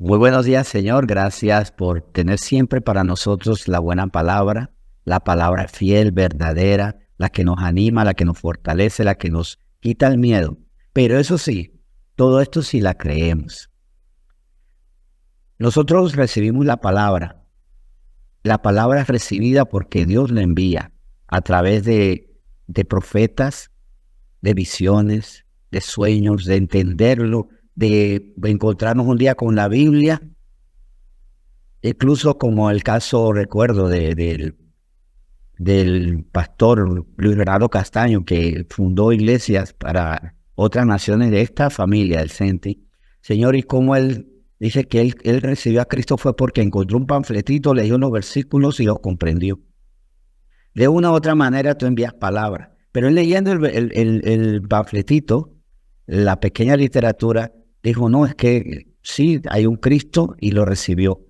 Muy buenos días, Señor. Gracias por tener siempre para nosotros la buena palabra, la palabra fiel, verdadera, la que nos anima, la que nos fortalece, la que nos quita el miedo. Pero eso sí, todo esto sí la creemos. Nosotros recibimos la palabra. La palabra es recibida porque Dios la envía a través de profetas, de visiones, de sueños, de entenderlo, de encontrarnos un día con la Biblia. Incluso como el caso, recuerdo, del pastor Luis Bernardo Castaño, que fundó iglesias para otras naciones de esta familia, del CENTI. Señor, y cómo él dice que él recibió a Cristo fue porque encontró un panfletito, leyó unos versículos y los comprendió. De una u otra manera tú envías palabras, pero él leyendo el panfletito, la pequeña literatura, dijo, no, es que sí, hay un Cristo, y lo recibió.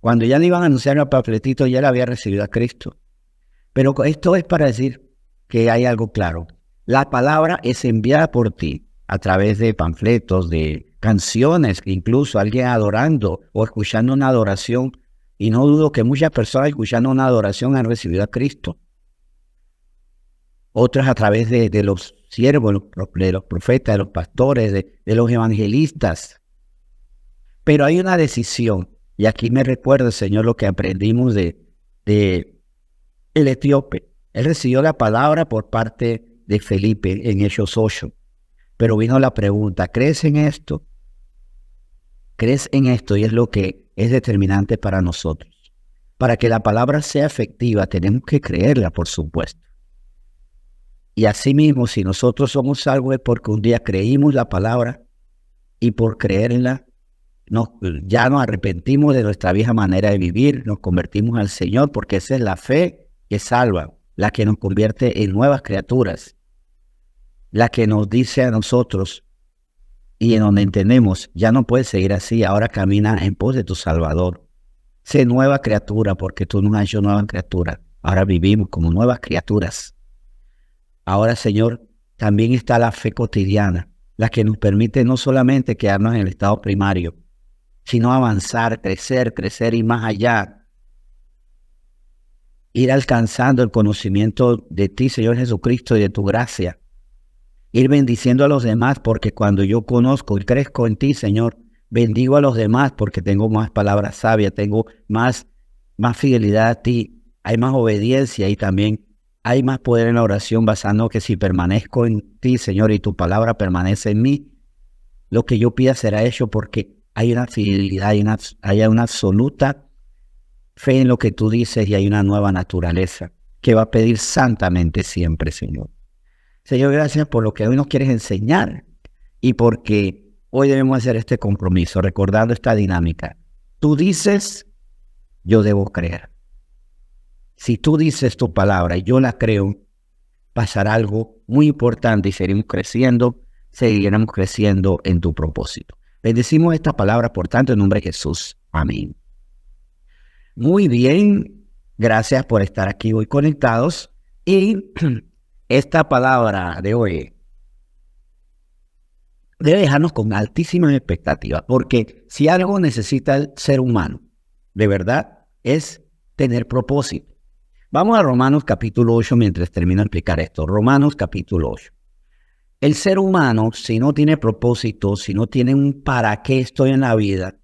Cuando ya le iban a anunciar el panfletito, ya le había recibido a Cristo. Pero esto es para decir que hay algo claro. La palabra es enviada por ti a través de panfletos, de canciones, incluso alguien adorando o escuchando una adoración. Y no dudo que muchas personas escuchando una adoración han recibido a Cristo. Otras a través de los siervos, de los profetas, de los pastores, de los evangelistas. Pero hay una decisión. Y aquí me recuerda, Señor, lo que aprendimos de el etíope. Él recibió la palabra por parte de Felipe en Hechos 8. Pero vino la pregunta, ¿crees en esto? ¿Crees en esto? Y es lo que es determinante para nosotros. Para que la palabra sea efectiva, tenemos que creerla, por supuesto. Y asimismo, si nosotros somos salvos es porque un día creímos la palabra y por creerla, ya nos arrepentimos de nuestra vieja manera de vivir, nos convertimos al Señor, porque esa es la fe que salva, la que nos convierte en nuevas criaturas, la que nos dice a nosotros y en donde entendemos, ya no puedes seguir así, ahora camina en pos de tu Salvador. Sé nueva criatura, porque tú nos has hecho nueva criatura. Ahora vivimos como nuevas criaturas. Ahora, Señor, también está la fe cotidiana, la que nos permite no solamente quedarnos en el estado primario, sino avanzar, crecer y más allá. Ir alcanzando el conocimiento de ti, Señor Jesucristo, y de tu gracia. Ir bendiciendo a los demás, porque cuando yo conozco y crezco en ti, Señor, bendigo a los demás porque tengo más palabras sabias, tengo más fidelidad a ti, hay más obediencia y también hay más poder en la oración, basando que si permanezco en ti, Señor, y tu palabra permanece en mí, lo que yo pida será hecho, porque hay una fidelidad, hay una absoluta fe en lo que tú dices y hay una nueva naturaleza que va a pedir santamente siempre, Señor. Señor, gracias por lo que hoy nos quieres enseñar y porque hoy debemos hacer este compromiso, recordando esta dinámica. Tú dices, yo debo creer. Si tú dices tu palabra y yo la creo, pasará algo muy importante y seguiremos creciendo en tu propósito. Bendecimos esta palabra, por tanto, en nombre de Jesús. Amén. Muy bien, gracias por estar aquí hoy conectados. Y esta palabra de hoy debe dejarnos con altísimas expectativas, porque si algo necesita el ser humano, de verdad, es tener propósito. Vamos a Romanos capítulo 8 mientras termino de explicar esto. Romanos capítulo 8. El ser humano, si no tiene propósito, si no tiene un para qué estoy en la vida,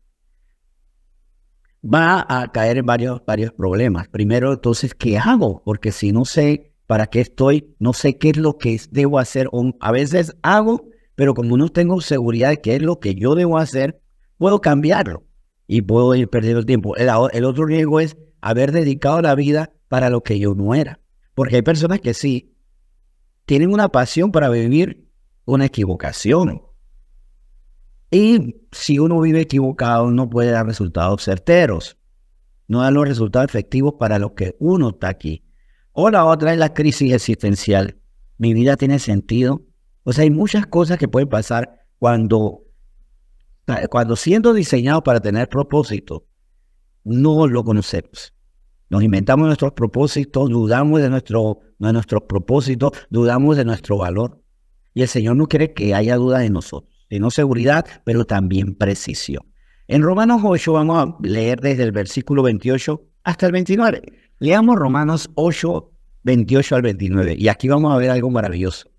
va a caer en varios problemas. Primero, entonces, ¿qué hago? Porque si no sé para qué estoy, no sé qué es lo que debo hacer. O a veces hago, pero como no tengo seguridad de qué es lo que yo debo hacer, puedo cambiarlo y puedo ir perdiendo el tiempo. El otro riesgo es haber dedicado la vida para lo que yo no era. Porque hay personas que sí tienen una pasión para vivir una equivocación. Y si uno vive equivocado, no puede dar resultados certeros. No da los resultados efectivos para lo que uno está aquí. O la otra es la crisis existencial. Mi vida tiene sentido. O sea, hay muchas cosas que pueden pasar cuando siendo diseñado para tener propósito, no lo conocemos. Nos inventamos nuestros propósitos, dudamos de nuestros propósitos, dudamos de nuestro valor. Y el Señor no quiere que haya duda de nosotros, sino seguridad, pero también precisión. En Romanos 8 vamos a leer desde el versículo 28 hasta el 29. Leamos Romanos 8, 28 al 29. Y aquí vamos a ver algo maravilloso.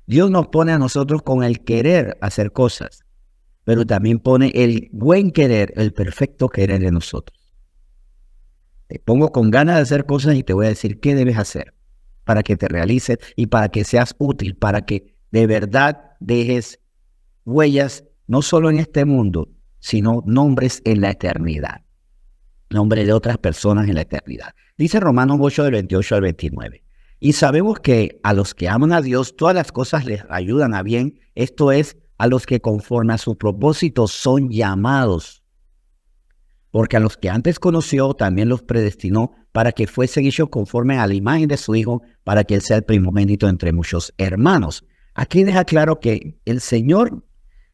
Dios nos pone a nosotros con el querer hacer cosas, pero también pone el buen querer, el perfecto querer en nosotros. Te pongo con ganas de hacer cosas y te voy a decir qué debes hacer para que te realices y para que seas útil, para que de verdad dejes huellas, no solo en este mundo, sino nombres en la eternidad. Nombre de otras personas en la eternidad. Dice Romanos 8, del 28 al 29. Y sabemos que a los que aman a Dios, todas las cosas les ayudan a bien. Esto es, a los que conforme a su propósito son llamados. Porque a los que antes conoció, también los predestinó para que fuesen hechos conforme a la imagen de su Hijo, para que Él sea el primogénito entre muchos hermanos. Aquí deja claro que el Señor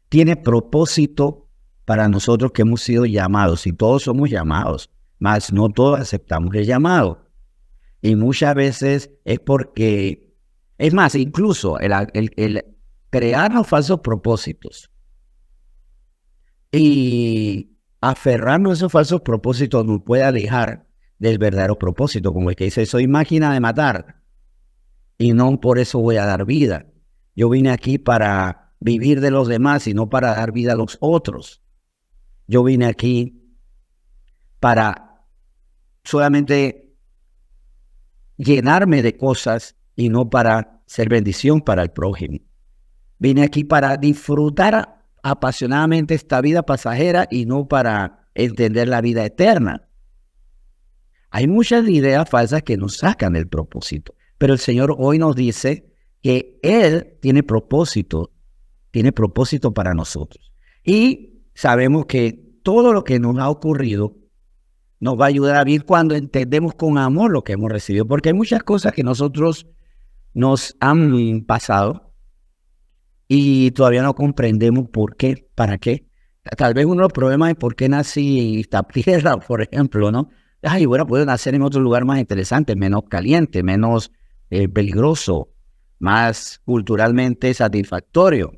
tiene propósito para nosotros que hemos sido llamados, y todos somos llamados, mas no todos aceptamos el llamado. Y muchas veces es porque, es más, incluso el crear los falsos propósitos y aferrarnos a esos falsos propósitos nos puede alejar del verdadero propósito, como el que dice, soy máquina de matar y no por eso voy a dar vida. Yo vine aquí para vivir de los demás y no para dar vida a los otros. Yo vine aquí para solamente llenarme de cosas y no para ser bendición para el prójimo. Vine aquí para disfrutar apasionadamente esta vida pasajera y no para entender la vida eterna. Hay muchas ideas falsas que nos sacan del propósito, pero el Señor hoy nos dice que Él tiene propósito para nosotros. Y sabemos que todo lo que nos ha ocurrido nos va a ayudar a vivir cuando entendemos con amor lo que hemos recibido, porque hay muchas cosas que nosotros nos han pasado y todavía no comprendemos por qué, para qué. Tal vez uno de los problemas es por qué nací en esta tierra, por ejemplo, ¿no? Ay, bueno, puedo nacer en otro lugar más interesante, menos caliente, menos peligroso, más culturalmente satisfactorio.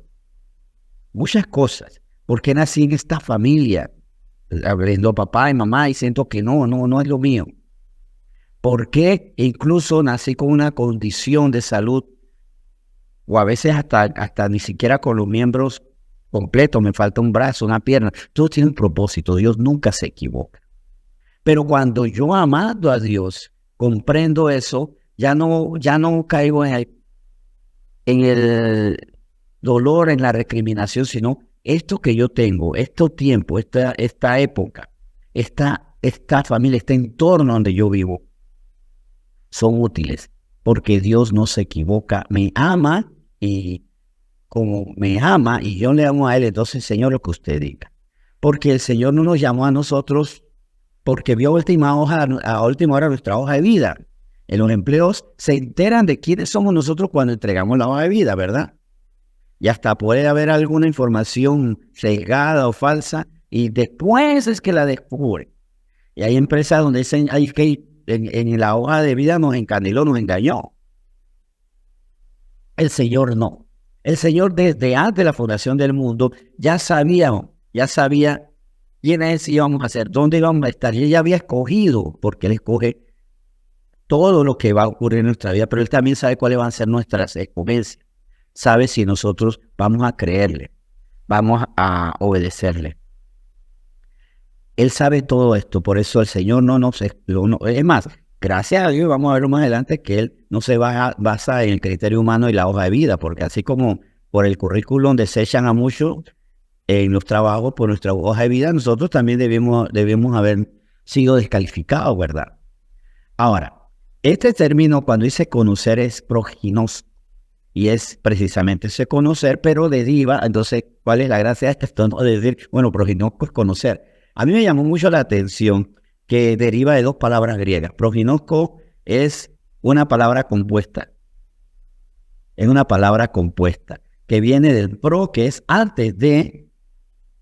Muchas cosas. ¿Por qué nací en esta familia? Hablando papá y mamá y siento que no es lo mío. ¿Por qué incluso nací con una condición de salud o a veces hasta ni siquiera con los miembros completos, me falta un brazo, una pierna? Todo tiene un propósito, Dios nunca se equivoca. Pero cuando yo amando a Dios comprendo eso, ya no caigo en el dolor, en la recriminación, sino esto que yo tengo, este tiempo, esta época, esta familia, este entorno donde yo vivo, son útiles, porque Dios no se equivoca, me ama, y como me ama y yo le amo a Él, entonces Señor, lo que usted diga. Porque el Señor no nos llamó a nosotros porque vio a última hora nuestra hoja de vida. En los empleos se enteran de quiénes somos nosotros cuando entregamos la hoja de vida, ¿verdad? Y hasta puede haber alguna información sesgada o falsa y después es que la descubre. Y hay empresas donde dicen, ay, que en la hoja de vida nos encandiló, nos engañó. El Señor no. El Señor desde antes de la fundación del mundo ya sabía quiénes íbamos a ser, dónde íbamos a estar. Y Él ya había escogido, porque Él escoge todo lo que va a ocurrir en nuestra vida, pero Él también sabe cuáles van a ser nuestras escogencias. Sabe si nosotros vamos a creerle, vamos a obedecerle. Él sabe todo esto, por eso el Señor no nos explotó. Es más, gracias a Dios, vamos a verlo más adelante, que Él no se basa en el criterio humano y la hoja de vida, porque así como por el currículum desechan a muchos en los trabajos por nuestra hoja de vida, nosotros también debemos haber sido descalificados, ¿verdad? Ahora, este término cuando dice conocer es proginos, y es precisamente ese conocer, pero deriva, entonces, ¿cuál es la gracia de esto? No decir, bueno, proginosco es conocer. A mí me llamó mucho la atención que deriva de dos palabras griegas. Proginosco es una palabra compuesta. Es una palabra compuesta que viene del pro, que es antes de,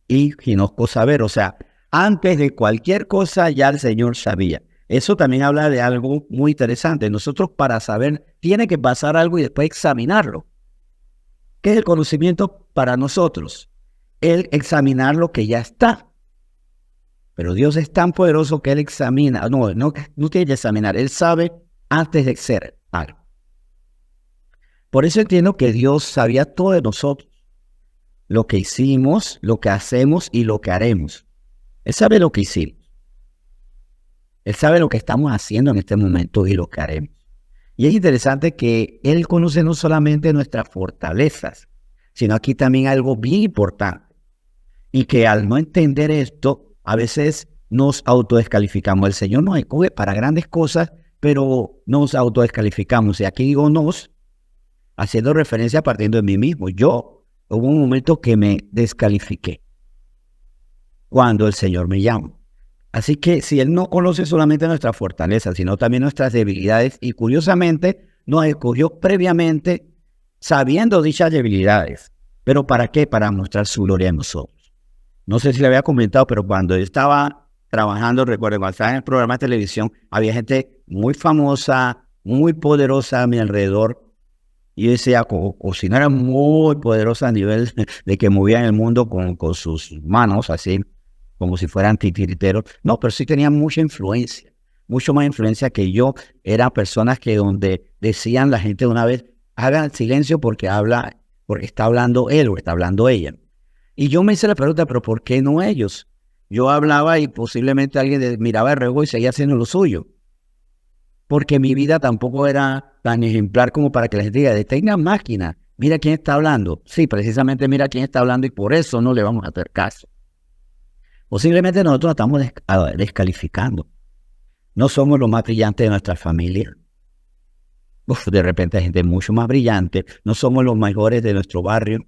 y ginosco saber. O sea, antes de cualquier cosa ya el Señor sabía. Eso también habla de algo muy interesante. Nosotros para saber tiene que pasar algo y después examinarlo. ¿Qué es el conocimiento para nosotros? El examinar lo que ya está. Pero Dios es tan poderoso que Él examina, no tiene que examinar, Él sabe antes de ser algo. Por eso entiendo que Dios sabía todo de nosotros, lo que hicimos, lo que hacemos y lo que haremos. Él sabe lo que hicimos. Él sabe lo que estamos haciendo en este momento y lo que haremos. Y es interesante que Él conoce no solamente nuestras fortalezas, sino aquí también algo bien importante. Y que al no entender esto, a veces nos autodescalificamos. El Señor nos escoge para grandes cosas, pero nos autodescalificamos. Y aquí digo nos, haciendo referencia partiendo de mí mismo. Hubo un momento que me descalifiqué cuando el Señor me llama. Así que si Él no conoce solamente nuestras fortalezas, sino también nuestras debilidades, y curiosamente nos escogió previamente sabiendo dichas debilidades. ¿Pero para qué? Para mostrar su gloria en nosotros. No sé si le había comentado, pero cuando yo estaba trabajando, recuerdo, cuando estaba en el programa de televisión, había gente muy famosa, muy poderosa a mi alrededor. Y yo decía, o si no era muy poderosa a nivel de que movían el mundo con sus manos, así como si fueran titiriteros. No, pero sí tenían mucha influencia, mucho más influencia que yo. Eran personas que donde decían la gente de una vez, hagan silencio porque está hablando él o está hablando ella. Y yo me hice la pregunta, pero ¿por qué no ellos? Yo hablaba y posiblemente alguien miraba de reojo y seguía haciendo lo suyo. Porque mi vida tampoco era tan ejemplar como para que la gente diga, detengan máquina, mira quién está hablando. Sí, precisamente mira quién está hablando y por eso no le vamos a hacer caso. Posiblemente nosotros estamos descalificando. No somos los más brillantes de nuestra familia. De repente hay gente mucho más brillante. No somos los mejores de nuestro barrio.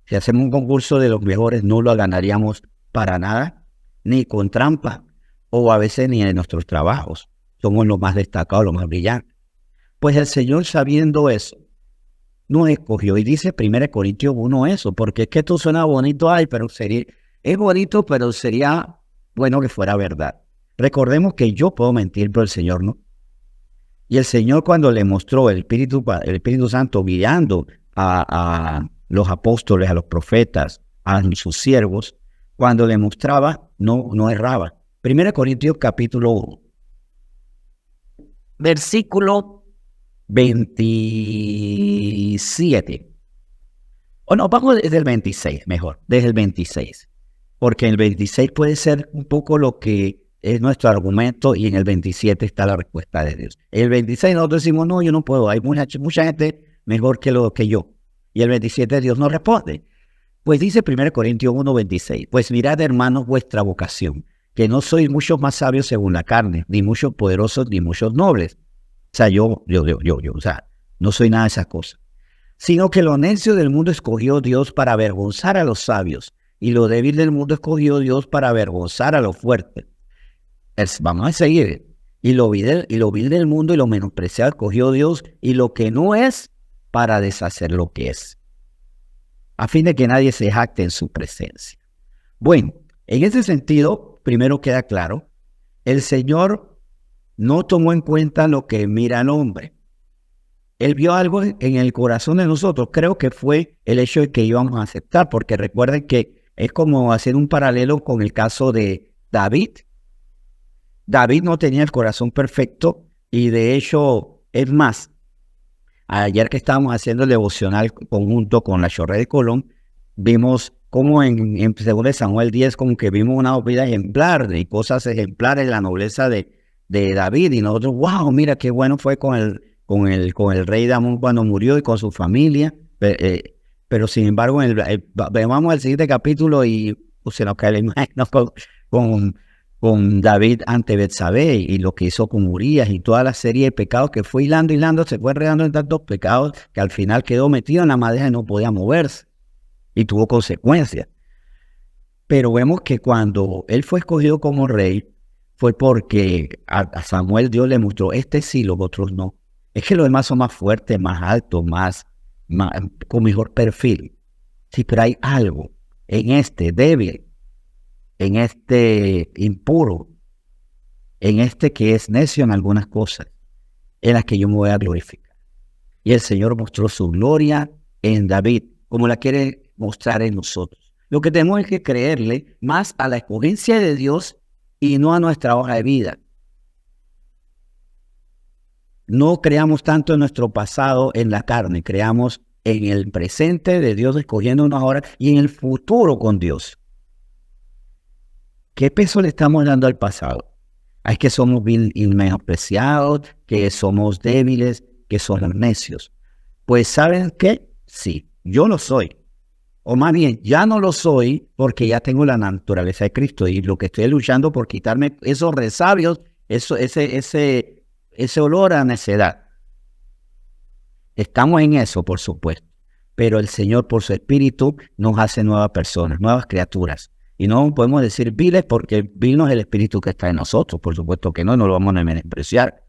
Si hacemos un concurso de los mejores, no lo ganaríamos para nada, ni con trampa, o a veces ni en nuestros trabajos. Somos los más destacados, los más brillantes. Pues el Señor, sabiendo eso, nos escogió. Y dice 1 Corintios 1 eso, porque es que esto suena bonito, pero es bonito, pero sería bueno que fuera verdad. Recordemos que yo puedo mentir, pero el Señor no. Y el Señor, cuando le mostró el Espíritu Santo guiando a los apóstoles, a los profetas, a sus siervos, cuando le mostraba, no erraba. 1 Corintios capítulo 1, versículo 27. O no, vamos desde el 26, mejor, desde el 26. Porque en el 26 puede ser un poco lo que es nuestro argumento y en el 27 está la respuesta de Dios. En el 26 nosotros decimos, no, yo no puedo, hay mucha gente mejor que yo. Y el 27 Dios nos responde. Pues dice 1 Corintios 1, 26, pues mirad, hermanos, vuestra vocación, que no sois muchos más sabios según la carne, ni muchos poderosos, ni muchos nobles. O sea, o sea, no soy nada de esas cosas. Sino que lo necio del mundo escogió Dios para avergonzar a los sabios, y lo débil del mundo escogió Dios para avergonzar a los fuertes. Vamos a seguir. Y lo vil del mundo y lo menospreciado escogió Dios, y lo que no es, para deshacer lo que es, a fin de que nadie se jacte en su presencia. Bueno, en ese sentido, primero queda claro, el Señor no tomó en cuenta lo que mira el hombre. Él vio algo en el corazón de nosotros. Creo que fue el hecho de que íbamos a aceptar, porque recuerden que es como hacer un paralelo con el caso de David. David no tenía el corazón perfecto y de hecho, es más, ayer que estábamos haciendo el devocional conjunto con la Chorrera de Colón, vimos como en 2 Samuel 10, como que vimos una vida ejemplar y cosas ejemplares de la nobleza de David. Y nosotros, wow, mira qué bueno fue con el rey David cuando murió y con su familia. Pero sin embargo, vamos al siguiente capítulo y se nos cae la imagen con David ante Betsabé y lo que hizo con Urías y toda la serie de pecados que fue hilando, se fue enredando en tantos pecados que al final quedó metido en la madeja y no podía moverse y tuvo consecuencias. Pero vemos que cuando él fue escogido como rey fue porque a Samuel Dios le mostró, este sí, los otros no. Es que los demás son más fuertes, más altos, más con mejor perfil. Sí, pero hay algo en este débil, en este impuro, en este que es necio en algunas cosas, en las que yo me voy a glorificar. Y el Señor mostró su gloria en David, como la quiere mostrar en nosotros. Lo que tenemos es que creerle más a la escogencia de Dios y no a nuestra hoja de vida. No creamos tanto en nuestro pasado, en la carne, creamos en el presente de Dios escogiéndonos ahora y en el futuro con Dios. ¿Qué peso le estamos dando al pasado? Es que somos menospreciados, que somos débiles, que somos necios. Pues ¿saben qué? Sí, yo lo soy. O más bien, ya no lo soy porque ya tengo la naturaleza de Cristo y lo que estoy luchando por quitarme esos resabios, ese olor a necedad. Estamos en eso, por supuesto. Pero el Señor, por su Espíritu, nos hace nuevas personas, nuevas criaturas. Y no podemos decir viles porque vil no es el Espíritu que está en nosotros. Por supuesto que no lo vamos a menospreciar.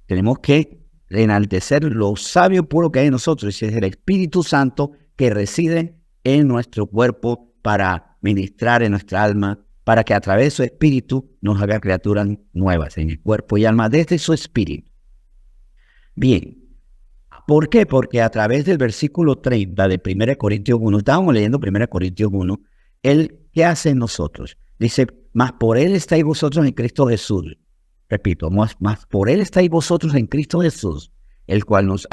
Tenemos que enaltecer lo sabio puro que hay en nosotros. Y es el Espíritu Santo que reside en nuestro cuerpo para ministrar en nuestra alma, para que a través de su Espíritu nos haga criaturas nuevas en el cuerpo y alma desde su Espíritu. Bien. ¿Por qué? Porque a través del versículo 30 de 1 Corintios 1, estábamos leyendo 1 Corintios 1, ¿qué hace en nosotros? Dice, más por Él estáis vosotros en Cristo Jesús. Repito, más por Él estáis vosotros en Cristo Jesús, el cual nos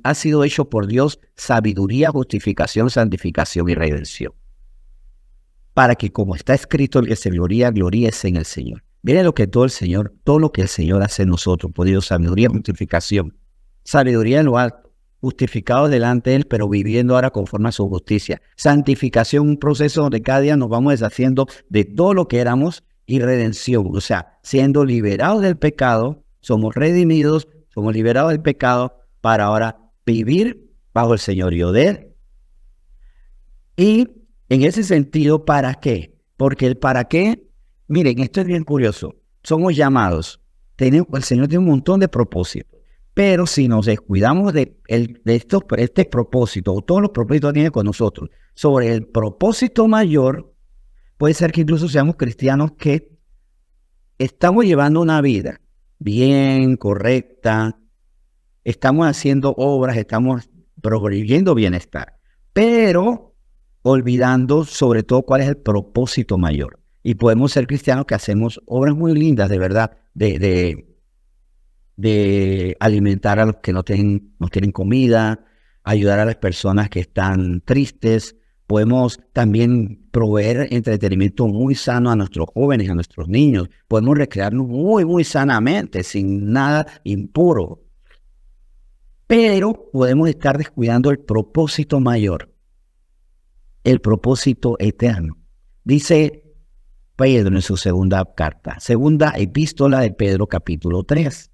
ha sido hecho por Dios sabiduría, justificación, santificación y redención. Para que como está escrito, el que se gloríese en el Señor. Miren todo lo que el Señor hace en nosotros, por Dios, sabiduría, justificación. Sabiduría en lo alto, justificados delante de Él, pero viviendo ahora conforme a su justicia. Santificación, un proceso donde cada día nos vamos deshaciendo de todo lo que éramos, y redención, o sea, siendo liberados del pecado, somos redimidos, somos liberados del pecado para ahora vivir bajo el señorío de Él. Y en ese sentido, ¿para qué? Porque el para qué, miren, esto es bien curioso. Somos llamados. El Señor tiene un montón de propósitos. Pero si nos descuidamos de este propósito, o todos los propósitos que tiene con nosotros, sobre el propósito mayor, puede ser que incluso seamos cristianos que estamos llevando una vida bien, correcta, estamos haciendo obras, estamos proveyendo bienestar, pero olvidando sobre todo cuál es el propósito mayor. Y podemos ser cristianos que hacemos obras muy lindas, de verdad, de alimentar a los que no tienen comida, ayudar a las personas que están tristes. Podemos también proveer entretenimiento muy sano a nuestros jóvenes, a nuestros niños. Podemos recrearnos muy, muy sanamente, sin nada impuro. Pero podemos estar descuidando el propósito mayor, el propósito eterno. Dice Pedro en su segunda carta, segunda epístola de Pedro, capítulo 3.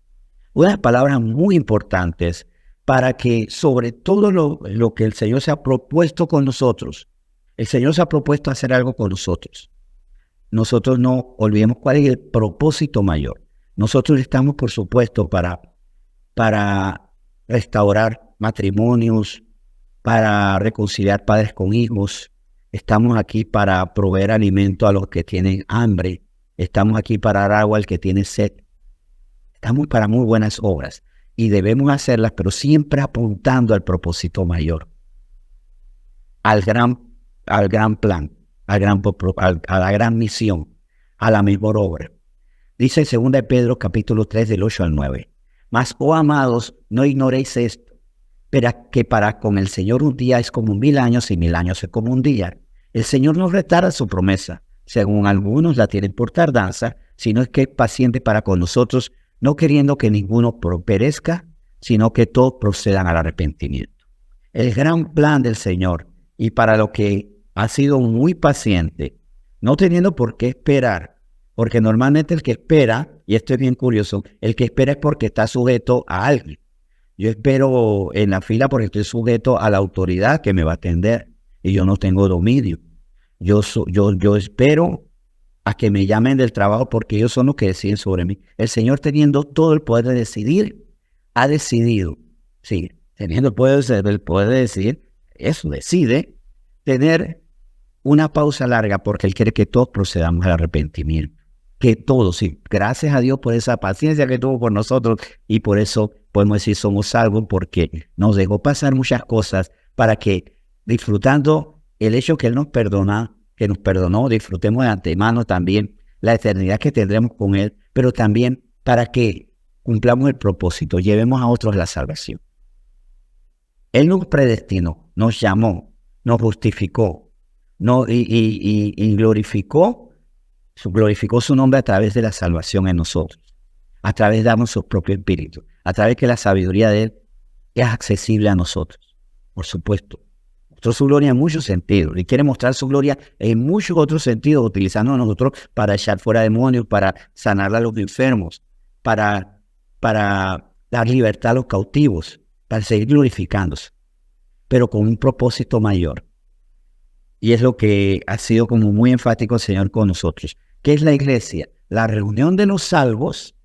Unas palabras muy importantes para que sobre todo lo que el Señor se ha propuesto con nosotros, el Señor se ha propuesto hacer algo con nosotros. Nosotros no olvidemos cuál es el propósito mayor. Nosotros estamos, por supuesto, para restaurar matrimonios, para reconciliar padres con hijos. Estamos aquí para proveer alimento a los que tienen hambre. Estamos aquí para dar agua al que tiene sed. Estamos para muy buenas obras y debemos hacerlas, pero siempre apuntando al propósito mayor, al gran plan, a la gran misión, a la mejor obra. Dice 2 de Pedro capítulo 3 del 8 al 9. Mas, oh amados, no ignoréis esto, pero que para con el Señor un día es como 1000 años y 1000 años es como un día. El Señor no retarda su promesa, según algunos la tienen por tardanza, sino es que es paciente para con nosotros, no queriendo que ninguno perezca, sino que todos procedan al arrepentimiento. El gran plan del Señor, y para lo que ha sido muy paciente, no teniendo por qué esperar, porque normalmente el que espera, y esto es bien curioso, el que espera es porque está sujeto a alguien. Yo espero en la fila porque estoy sujeto a la autoridad que me va a atender, y yo no tengo dominio. Yo espero a que me llamen del trabajo porque ellos son los que deciden sobre mí. El Señor, teniendo todo el poder de decidir, ha decidido, sí, teniendo el poder de decidir, eso decide tener una pausa larga porque Él quiere que todos procedamos al arrepentimiento. Que todos, sí, gracias a Dios por esa paciencia que tuvo por nosotros y por eso podemos decir somos salvos porque nos dejó pasar muchas cosas para que disfrutando el hecho que Él nos perdona, que nos perdonó, disfrutemos de antemano también la eternidad que tendremos con Él, pero también para que cumplamos el propósito, llevemos a otros la salvación. Él nos predestinó, nos llamó, nos justificó y glorificó su nombre a través de la salvación en nosotros, a través de darnos su propio espíritu, a través que la sabiduría de Él es accesible a nosotros, por supuesto. Mostró su gloria en muchos sentidos y quiere mostrar su gloria en muchos otros sentidos, utilizando a nosotros para echar fuera demonios, para sanar a los enfermos, para dar libertad a los cautivos, para seguir glorificándose, pero con un propósito mayor. Y es lo que ha sido como muy enfático el Señor con nosotros. ¿Qué es la iglesia? La reunión de los salvos.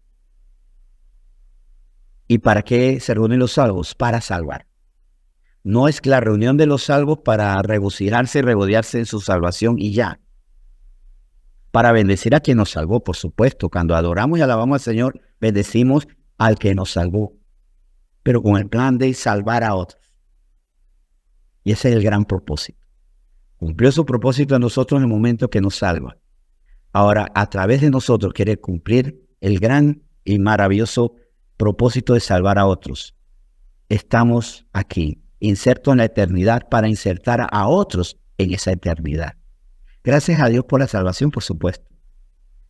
¿Y para qué se reúnen los salvos? Para salvar. No es la reunión de los salvos para regocijarse y regodearse en su salvación y ya. Para bendecir a quien nos salvó, por supuesto. Cuando adoramos y alabamos al Señor, bendecimos al que nos salvó. Pero con el plan de salvar a otros. Y ese es el gran propósito. Cumplió su propósito en nosotros en el momento que nos salva. Ahora, a través de nosotros quiere cumplir el gran y maravilloso propósito de salvar a otros. Estamos aquí, insertos en la eternidad para insertar a otros en esa eternidad. Gracias a Dios por la salvación, por supuesto.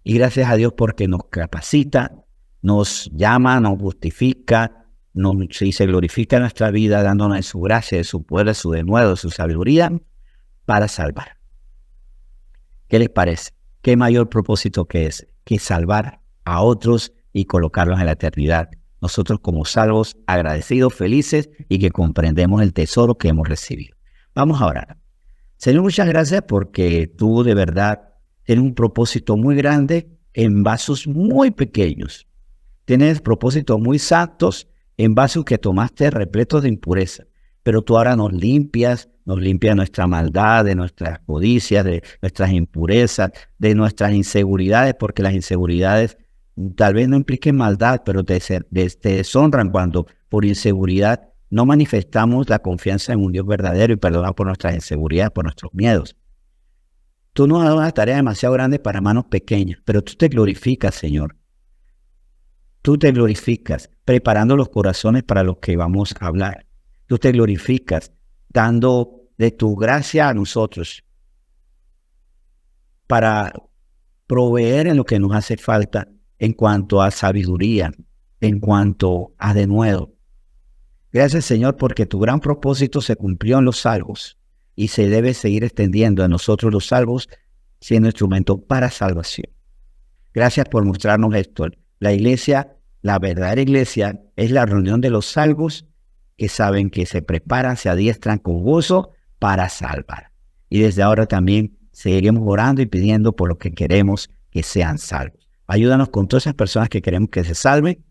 Y gracias a Dios porque nos capacita, nos llama, nos justifica, y se glorifica en nuestra vida dándonos de su gracia, de su poder, de su denuedo, de su sabiduría para salvar. ¿Qué les parece? ¿Qué mayor propósito que es? Que salvar a otros y colocarlos en la eternidad. Nosotros como salvos, agradecidos, felices y que comprendemos el tesoro que hemos recibido. Vamos a orar. Señor, muchas gracias porque tú de verdad tienes un propósito muy grande en vasos muy pequeños. Tienes propósitos muy santos en vasos que tomaste repletos de impureza. Pero tú ahora nos limpias nuestra maldad, de nuestras codicias, de nuestras impurezas, de nuestras inseguridades, porque las inseguridades tal vez no impliquen maldad, pero te deshonran cuando por inseguridad no manifestamos la confianza en un Dios verdadero y perdonamos por nuestras inseguridades, por nuestros miedos. Tú nos has dado una tarea demasiado grande para manos pequeñas, pero tú te glorificas, Señor. Tú te glorificas preparando los corazones para los que vamos a hablar. Tú te glorificas dando de tu gracia a nosotros para proveer en lo que nos hace falta en cuanto a sabiduría, en cuanto a denuedo. Gracias, Señor, porque tu gran propósito se cumplió en los salvos y se debe seguir extendiendo a nosotros los salvos siendo instrumento para salvación. Gracias por mostrarnos esto. La iglesia, la verdadera iglesia, es la reunión de los salvos que saben que se preparan, se adiestran con gozo para salvar. Y desde ahora también seguiremos orando y pidiendo por lo que queremos que sean salvos. Ayúdanos con todas esas personas que queremos que se salven,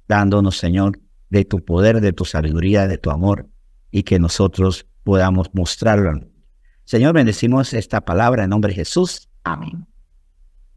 dándonos, Señor, de tu poder, de tu sabiduría, de tu amor, y que nosotros podamos mostrarlo. Señor, bendecimos esta palabra en nombre de Jesús. Amén.